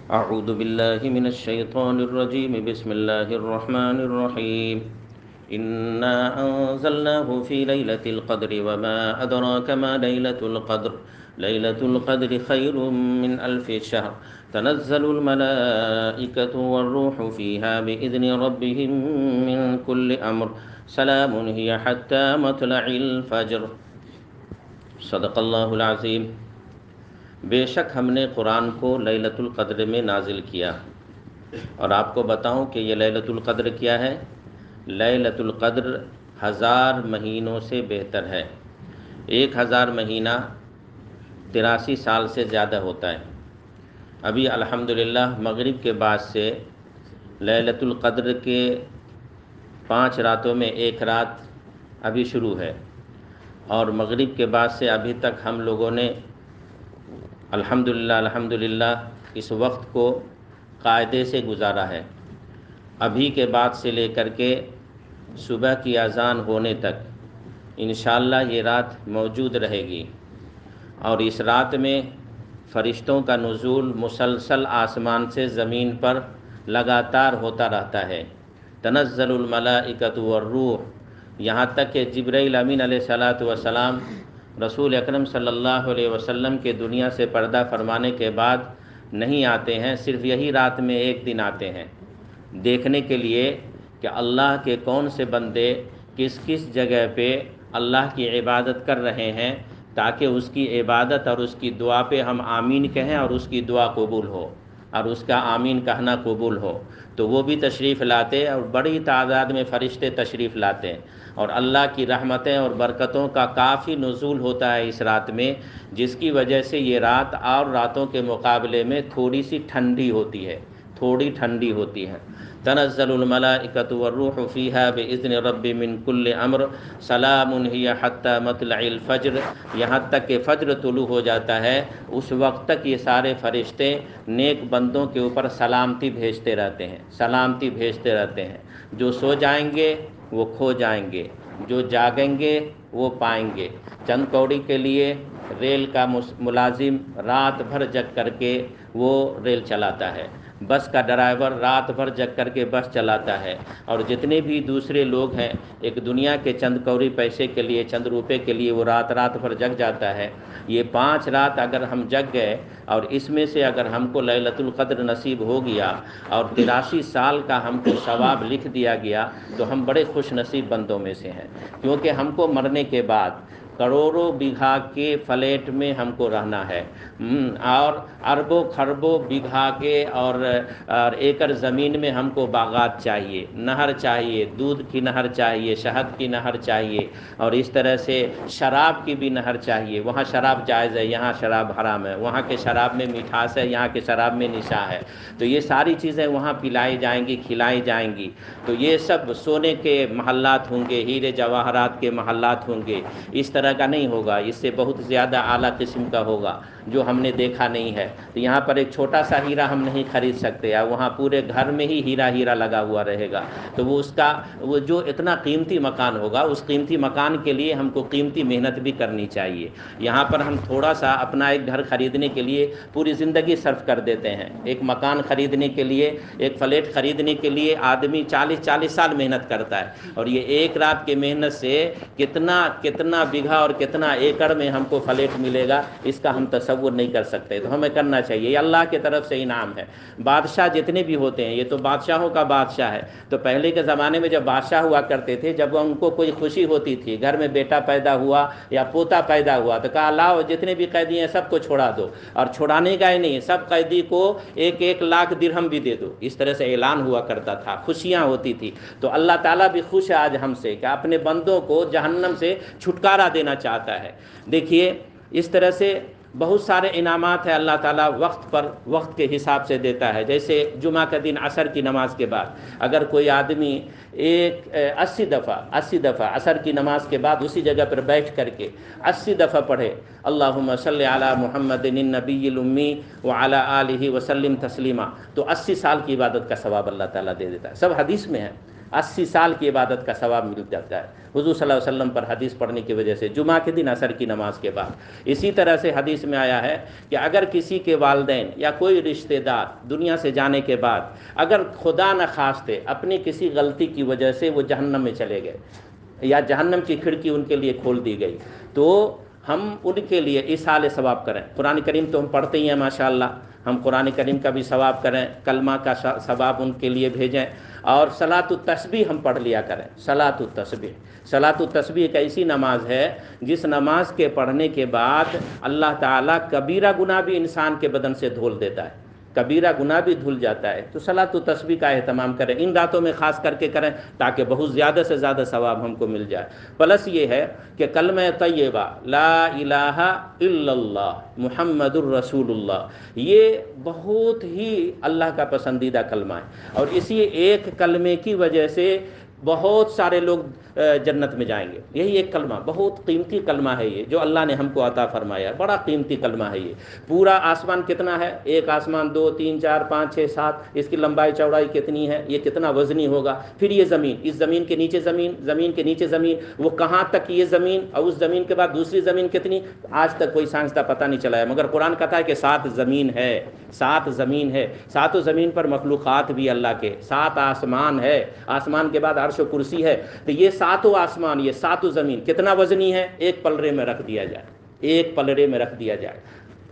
اعوذ باللہ من الشیطان الرجیم بسم اللہ الرحمن الرحیم انا انزلناه في ليلة القدر وما ادراك ما ليلة القدر ليلة القدر خير من الف شهر تنزل الملائكة والروح فيها بإذن ربهم من كل امر سلام هي حتى مطلع الفجر صدق اللہ العظیم۔ بے شک ہم نے قرآن کو لیلۃ القدر میں نازل کیا، اور آپ کو بتاؤں کہ یہ لیلۃ القدر کیا ہے؟ لیلۃ القدر 1000 مہینوں سے بہتر ہے۔ 1000 مہینہ 83 سال سے زیادہ ہوتا ہے۔ ابھی الحمدللہ مغرب کے بعد سے لیلۃ القدر کے 5 راتوں میں ایک رات ابھی شروع ہے، اور مغرب کے بعد سے ابھی تک ہم لوگوں نے الحمدللہ اس وقت کو قاعدے سے گزارا ہے۔ ابھی کے بعد سے لے کر کے صبح کی اذان ہونے تک انشاءاللہ یہ رات موجود رہے گی، اور اس رات میں فرشتوں کا نزول مسلسل آسمان سے زمین پر لگاتار ہوتا رہتا ہے۔ تنزل الملائکۃ والروح، یہاں تک کہ جبرائیل امین علیہ السلام رسول اکرم صلی اللہ علیہ وسلم کے دنیا سے پردہ فرمانے کے بعد نہیں آتے ہیں، صرف یہی رات میں ایک دن آتے ہیں، دیکھنے کے لیے کہ اللہ کے کون سے بندے کس کس جگہ پہ اللہ کی عبادت کر رہے ہیں، تاکہ اس کی عبادت اور اس کی دعا پہ ہم آمین کہیں اور اس کی دعا قبول ہو اور اس کا آمین کہنا قبول ہو۔ تو وہ بھی تشریف لاتے، اور بڑی تعداد میں فرشتے تشریف لاتے ہیں، اور اللہ کی رحمتیں اور برکتوں کا کافی نزول ہوتا ہے اس رات میں، جس کی وجہ سے یہ رات اور راتوں کے مقابلے میں تھوڑی سی ٹھنڈی ہوتی ہے، تھوڑی ٹھنڈی ہوتی ہے۔ تنزل الملائکۃ والروح فیہا بإذن رب من کل امر سلام ہی حتی مطلع الفجر، یہاں تک کہ فجر طلوع ہو جاتا ہے اس وقت تک یہ سارے فرشتے نیک بندوں کے اوپر سلامتی بھیجتے رہتے ہیں، سلامتی بھیجتے رہتے ہیں۔ جو سو جائیں گے وہ کھو جائیں گے، جو جاگیں گے وہ پائیں گے۔ چند کوڑی کے لیے ریل کا ملازم رات بھر جگ کر کے وہ ریل چلاتا ہے، بس کا ڈرائیور رات بھر جگ کر کے بس چلاتا ہے، اور جتنے بھی دوسرے لوگ ہیں ایک دنیا کے چند کوڑی پیسے کے لیے، چند روپے کے لیے وہ رات بھر جگ جاتا ہے۔ یہ 5 رات اگر ہم جگ گئے اور اس میں سے اگر ہم کو لیلۃ القدر نصیب ہو گیا اور 83 سال کا ہم کو ثواب لکھ دیا گیا تو ہم بڑے خوش نصیب بندوں میں سے ہیں، کیونکہ ہم کو مرنے کے بعد کروڑوں بیگھا کے فلیٹ میں ہم کو رہنا ہے، اور اربوں خربوں بیگھا کے اور ایکڑ زمین میں ہم کو باغات چاہیے، نہر چاہیے، دودھ کی نہر چاہیے، شہد کی نہر چاہیے، اور اس طرح سے شراب کی بھی نہر چاہیے۔ وہاں شراب جائز ہے، یہاں شراب حرام ہے، وہاں کے شراب میں مٹھاس ہے، یہاں کے شراب میں نشا ہے، تو یہ ساری چیزیں وہاں پلائی جائیں گی، کھلائی جائیں گی۔ تو یہ سب سونے کے محلات ہوں گے، ہیرے جواہرات کے محلات ہوں گے، اس طرح کا نہیں ہوگا، اس سے بہت زیادہ اعلیٰ قسم کا ہوگا جو ہم نے دیکھا نہیں ہے۔ تو یہاں پر ایک چھوٹا سا ہیرا ہم نہیں خرید سکتے، یا وہاں پورے گھر میں ہی ہیرا لگا ہوا رہے گا، تو وہ اس کا وہ جو اتنا قیمتی مکان ہوگا، اس قیمتی مکان کے لیے ہم کو قیمتی محنت بھی کرنی چاہیے۔ یہاں پر ہم تھوڑا سا اپنا ایک گھر خریدنے کے لیے پوری زندگی صرف کر دیتے ہیں، ایک مکان خریدنے کے لیے، ایک فلیٹ خریدنے کے لیے آدمی 40 سال محنت کرتا ہے، اور یہ ایک رات کے محنت سے کتنا بیگھا اور کتنا ایکڑ میں ہم کو فلیٹ ملے گا، اس کا ہم تصور نہیں کر سکتے۔ تو ہمیں کرنا چاہیے، یہ اللہ کی طرف سے انعام ہے۔ بادشاہ جتنے بھی ہوتے ہیں، یہ تو بادشاہوں کا بادشاہ ہے، تو پہلے کے زمانے میں جب بادشاہ ہوا کرتے تھے، جب ان کو کوئی خوشی ہوتی تھی، گھر میں بیٹا پیدا ہوا یا پوتا پیدا ہوا، تو کہا لاؤ جتنے بھی قیدی ہیں سب کو چھوڑا دو، اور چھوڑانے کا ہی نہیں، سب قیدی کو 1 لاکھ درہم بھی دے دو، اس طرح سے اعلان ہوا کرتا تھا، خوشیاں ہوتی تھی۔ تو اللہ تعالیٰ بھی خوش ہے آج ہم سے کہ اپنے بندوں کو جہنم سے چھٹکارا دینا چاہتا ہے۔ دیکھیے اس طرح سے بہت سارے انعامات ہیں اللہ تعالیٰ وقت پر وقت کے حساب سے دیتا ہے۔ جیسے جمعہ کا دن عصر کی نماز کے بعد اگر کوئی آدمی 80 دفعہ عصر کی نماز کے بعد اسی جگہ پر بیٹھ کر کے 80 دفعہ پڑھے اللہم صلی علی محمد النبی الامی وعلی آلہ وسلم تسلیما، تو 80 سال کی عبادت کا ثواب اللہ تعالیٰ دے دیتا ہے۔ سب حدیث میں ہے، 80 سال کی عبادت کا ثواب مل جاتا ہے حضور صلی اللہ علیہ وسلم پر حدیث پڑھنے کی وجہ سے، جمعہ کے دن عصر کی نماز کے بعد۔ اسی طرح سے حدیث میں آیا ہے کہ اگر کسی کے والدین یا کوئی رشتہ دار دنیا سے جانے کے بعد اگر خدا نخواستہ اپنی کسی غلطی کی وجہ سے وہ جہنم میں چلے گئے یا جہنم کی کھڑکی ان کے لیے کھول دی گئی، تو ہم ان کے لیے ایصال ثواب کریں۔ قرآن کریم تو ہم پڑھتے ہی ہیں ماشاءاللہ، ہم قرآن کریم کا بھی ثواب کریں، کلمہ کا ثواب ان کے لیے بھیجیں، اور صلاۃ التسبیح ہم پڑھ لیا کریں۔ صلاۃ التسبیح ایک ایسی نماز ہے جس نماز کے پڑھنے کے بعد اللہ تعالیٰ کبیرہ گناہ بھی انسان کے بدن سے دھول دیتا ہے، کبیرہ گناہ بھی دھل جاتا ہے۔ تو صلاۃ التسبیح کا اہتمام کریں، ان راتوں میں خاص کر کے کریں تاکہ بہت زیادہ سے زیادہ ثواب ہم کو مل جائے۔ پلس یہ ہے کہ کلمہ طیبہ لا الہ الا اللہ محمد الرسول اللہ، یہ بہت ہی اللہ کا پسندیدہ کلمہ ہے، اور اسی ایک کلمے کی وجہ سے بہت سارے لوگ جنت میں جائیں گے۔ یہی ایک کلمہ، بہت قیمتی کلمہ ہے یہ، جو اللہ نے ہم کو عطا فرمایا ہے، بڑا قیمتی کلمہ ہے یہ۔ پورا آسمان کتنا ہے؟ ایک آسمان، 2 3 4 5 6 7، اس کی لمبائی چوڑائی کتنی ہے؟ یہ کتنا وزنی ہوگا؟ پھر یہ زمین، اس زمین کے نیچے زمین، زمین کے نیچے زمین، وہ کہاں تک یہ زمین، اور اس زمین کے بعد دوسری زمین کتنی، آج تک کوئی سائنسداں پتہ نہیں چلا ہے، مگر قرآن کہتا ہے کہ 7 زمین ہے، 7 زمین ہے، 7 زمین پر مخلوقات بھی اللہ کے، 7 آسمان ہے، آسمان کے بعد عرش و کرسی ہے، تو یہ 7 آسمان، یہ 7 زمین کتنا وزنی ہے؟ ایک پلڑے میں رکھ دیا جائے، ایک پلڑے میں رکھ دیا جائے،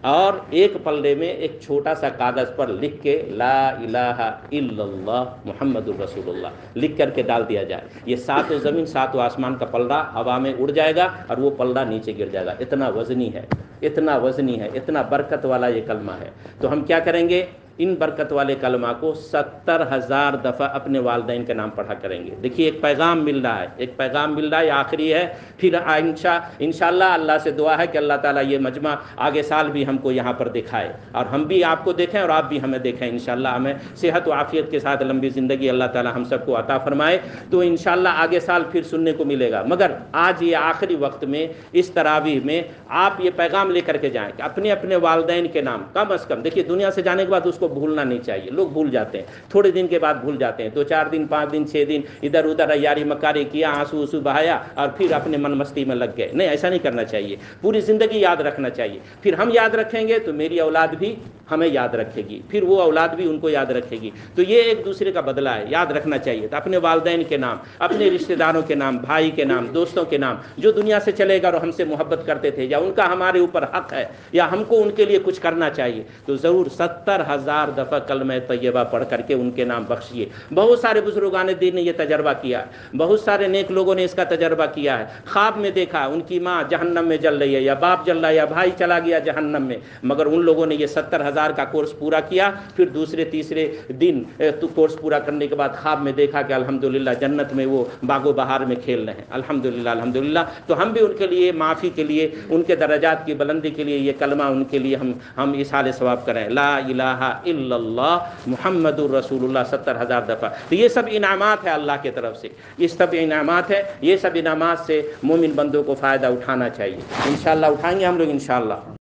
اور ایک پلڑے میں ایک چھوٹا سا کاغذ پر لکھ کے لا الہ الا اللہ محمد الرسول اللہ لکھ کر کے ڈال دیا جائے، یہ 7 زمین 7 آسمان کا پلڑا ہوا میں اڑ جائے گا اور وہ پلڑا نیچے گر جائے گا۔ اتنا وزنی ہے، اتنا وزنی ہے، اتنا برکت والا یہ کلمہ ہے۔ تو ہم کیا کریں گے؟ ان برکت والے کلمہ کو 70,000 دفعہ اپنے والدین کے نام پڑھا کریں گے۔ دیکھیے ایک پیغام مل رہا ہے، ایک پیغام مل رہا ہے، یہ آخری ہے، پھر انشاءاللہ اللہ سے دعا ہے کہ اللہ تعالیٰ یہ مجمع آگے سال بھی ہم کو یہاں پر دکھائے، اور ہم بھی آپ کو دیکھیں اور آپ بھی ہمیں دیکھیں انشاءاللہ، ہمیں صحت و عافیت کے ساتھ لمبی زندگی اللہ تعالیٰ ہم سب کو عطا فرمائے، تو انشاءاللہ آگے سال پھر سننے کو ملے گا۔ مگر آج یہ آخری وقت میں اس تراویح میں آپ یہ پیغام لے کر کے جائیں کہ اپنے اپنے والدین کے نام کم از کم، دیکھیے دنیا سے جانے کے بعد اس کو بھولنا نہیں چاہیے، لوگ بھول جاتے ہیں، تھوڑے دن کے بعد بھول جاتے ہیں، 2 4 دن 5 دن 6 دن ادھر ادھر عیاری مکاری کیا، آنسو بہایا اور پھر اپنے من مستی میں لگ گئے۔ نہیں، ایسا نہیں کرنا چاہیے، پوری زندگی یاد رکھنا چاہیے، پھر ہم یاد رکھیں گے تو میری اولاد بھی ہمیں یاد رکھے گی، پھر وہ اولاد بھی ان کو یاد رکھے گی، تو یہ ایک دوسرے کا بدلہ ہے، یاد رکھنا چاہیے۔ تو اپنے والدین کے نام، اپنے رشتہ داروں کے نام، بھائی کے نام، دوستوں کے نام، جو دنیا سے چلے گا اور ہم سے محبت کرتے تھے یا ان کا ہمارے اوپر حق ہے یا ہم کو ان کے لیے کچھ کرنا چاہیے، تو ضرور 70,000 دفعہ کلمہ طیبہ پڑھ کر کے ان کے نام بخشیے۔ بہت سارے بزرگان دین نے یہ تجربہ کیا ہے، بہت سارے نیک لوگوں نے اس کا تجربہ کیا ہے، خواب میں دیکھا ان کی ماں جہنم میں جل رہی ہے یا باپ جل رہا ہے یا بھائی چلا گیا جہنم میں، مگر ان لوگوں نے یہ 70,000 کا کورس پورا کیا، پھر دوسرے تیسرے دن کورس پورا کرنے کے بعد خواب میں دیکھا کہ الحمدللہ جنت میں وہ باغ و بہار میں کھیل رہے ہیں، الحمدللہ الحمدللہ۔ تو ہم بھی ان کے لیے معافی کے لیے، ان کے درجات کی بلندی کے لیے یہ کلمہ ان کے لیے ہم ایصال ثواب کریں، لا الہ الا اللہ محمد الرسول اللہ 70,000 دفعہ۔ تو یہ سب انعامات ہے اللہ کی طرف سے، یہ سب انعامات ہے، یہ سب انعامات سے مومن بندوں کو فائدہ اٹھانا چاہیے، انشاءاللہ اٹھائیں گے ہم لوگ انشاءاللہ۔